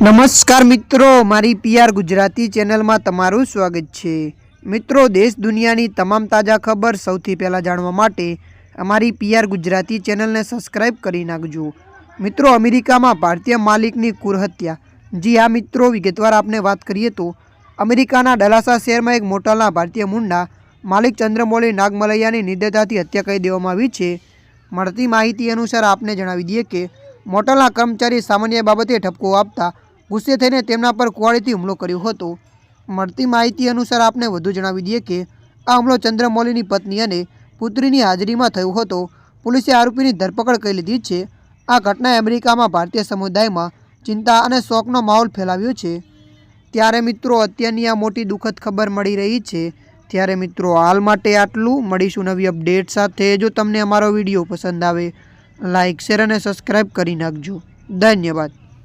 નમસ્કાર મિત્રો, મારી પીઆર ગુજરાતી ચેનલમાં તમારું સ્વાગત છે। મિત્રો, દેશ દુનિયાની તમામ તાજા ખબર સૌથી પહેલાં જાણવા માટે અમારી પીઆર ગુજરાતી ચેનલને સબસ્ક્રાઈબ કરી નાખજો। મિત્રો, અમેરિકામાં ભારતીય માલિકની ક્રૂર હત્યા। જી હા મિત્રો, વિગતવાર આપણે વાત કરીએ તો અમેરિકાના ડલાસા શહેરમાં એક મોટલના ભારતીય મૂળના માલિક ચંદ્રમૌલી નાગમલૈયાની નિર્દયતાથી હત્યા કરી દેવામાં આવી છે। મળતી માહિતી અનુસાર આપને જણાવી દઈએ કે મોટલના કર્મચારી સામાન્ય બાબતે ઠપકો આપતા ગુસ્સે થઈને તેમના પર કુહાડીથી હુમલો કર્યો હતો। મળતી માહિતી અનુસાર આપને વધુ જણાવી દઈએ કે આ હુમલો ચંદ્રમૌલીની પત્ની અને પુત્રીની હાજરીમાં થયો હતો। પોલીસે આરોપીની ધરપકડ કરી લીધી છે। આ ઘટનાએ અમેરિકામાં ભારતીય સમુદાયમાં ચિંતા અને શોકનો માહોલ ફેલાવ્યો છે। ત્યારે મિત્રો, અત્યારની આ મોટી દુઃખદ ખબર મળી રહી છે। ત્યારે મિત્રો, હાલ માટે આટલું। મળીશું નવી અપડેટ સાથે। જો તમને અમારો વિડીયો પસંદ આવે, લાઇક, શેર અને સબસ્ક્રાઈબ કરી નાખજો। ધન્યવાદ।